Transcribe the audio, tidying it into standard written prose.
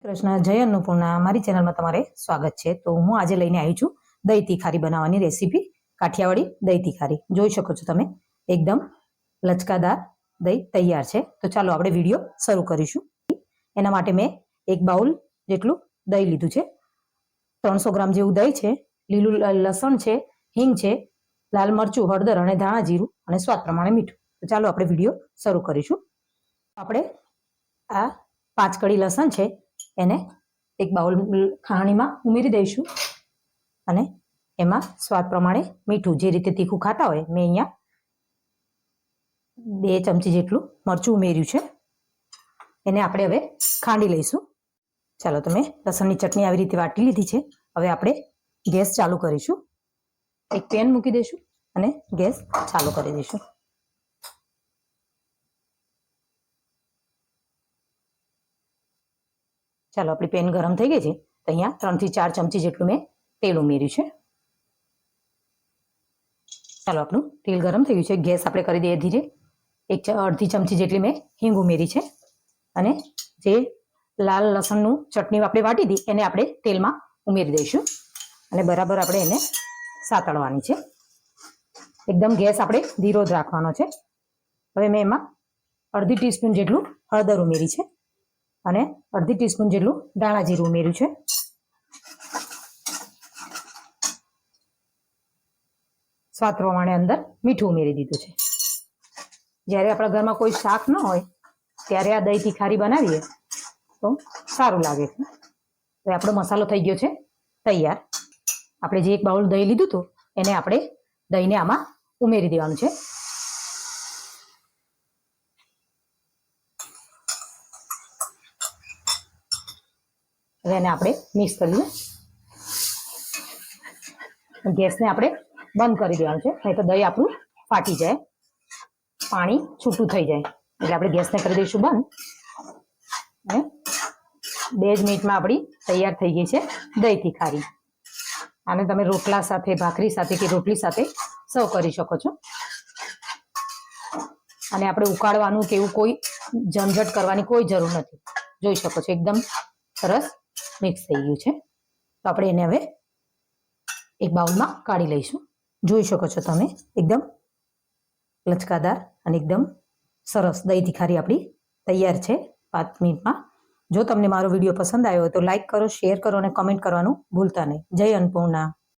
કૃષ્ણ, જય અન્નપૂર્ણા મારી ચેનલમાં તમારે સ્વાગત છે। તો હું આજે લઈને આવી છું દહીં તીખારી બનાવવાની રેસીપી। કાઠિયાવાડી દહીં તીખારી જોઈ શકો છો તમે, એકદમ લચકાદાર દહીં તૈયાર છે। તો ચાલો આપણે વિડીયો શરૂ કરીશું। એના માટે મેં એક બાઉલ જેટલું દહીં લીધું છે। 300 ગ્રામ જેવું દહીં છે, લીલું લસણ છે, હિંગ છે, લાલ મરચું, હળદર અને ધાણા જીરું અને સ્વાદ પ્રમાણે મીઠું। તો ચાલો આપણે વિડીયો શરૂ કરીશું। આપણે આ 5 કળી લસણ છે એને એક બાઉલ ખાણીમાં ઉમેરી દઈશું અને એમાં સ્વાદ પ્રમાણે મીઠું, જે રીતે તીખું ખાતા હોય મેં અહીંયા 2 ચમચી જેટલું મરચું ઉમેર્યું છે। એને આપણે હવે ખાંડી લઈશું। ચાલો, તમે લસણની ચટણી આવી રીતે વાટી લીધી છે। હવે આપણે ગેસ ચાલુ કરીશું। એક પેન મૂકી દઈશું અને ગેસ ચાલુ કરી દઈશું। ચાલો, આપણી પેન ગરમ થઈ ગઈ છે તો અહીંયા 3 થી 4 ચમચી જેટલું મેં તેલ ઉમેર્યું છે। ચાલો, આપણું તેલ ગરમ થઈ ગયું છે, ગેસ આપણે કરી દઈએ ધીરે। અડધી ચમચી જેટલી મેં હિંગ ઉમેરી છે અને જે લાલ લસણનું ચટણી આપણે વાટી હતી એને આપણે તેલમાં ઉમેરી દઈશું અને બરાબર આપણે એને સાતળવાની છે। એકદમ ગેસ આપણે ધીરો જ રાખવાનો છે। હવે મેં એમાં અડધી ટીસ્પૂન જેટલું હળદર ઉમેરી છે અને અડધી ટીસ્પૂન જેટલું ધાણા જીરું ઉમેર્યું છે। સ્વાદ પ્રમાણે અંદર મીઠું ઉમેરી દીધું છે। જ્યારે આપણા ઘરમાં કોઈ શાક ન હોય ત્યારે આ દહીં તીખારી બનાવીએ તો સારું લાગે છે। હવે આપણો મસાલો થઈ ગયો છે તૈયાર। આપણે જે એક બાઉલ દહીં લીધું હતું એને આપણે દહીંને આમાં ઉમેરી દેવાનું છે। હવે એને આપણે મિક્સ કરી લઈએ। ગેસને આપણે બંધ કરી દેવાનું છે, નહીં તો દહીં આપણું ફાટી જાય, પાણી છૂટું થઈ જાય। એટલે આપણે ગેસને કરી દઈશું બંધ અને 2 જ મિનિટમાં આપણી તૈયાર થઈ ગઈ છે દહીં તીખારી। આને તમે રોટલા સાથે, ભાખરી સાથે કે રોટલી સાથે સર્વ કરી શકો છો। અને આપણે ઉકાળવાનું કે એવું કોઈ ઝંઝટ કરવાની કોઈ જરૂર નથી। જોઈ શકો છો એકદમ સરસ મિક્સ થઈ ગયું છે। તો આપણે એને હવે એક બાઉલમાં કાઢી લઈશું। જોઈ શકો છો તમે, એકદમ લચકાદાર અને એકદમ સરસ દહીં તીખારી આપણી તૈયાર છે 5 મિનિટમાં। જો તમને મારો વિડીયો પસંદ આવ્યો હોય તો લાઈક કરો, શેર કરો અને કમેન્ટ કરવાનું ભૂલતા નહીં। જય અન્નપૂર્ણા।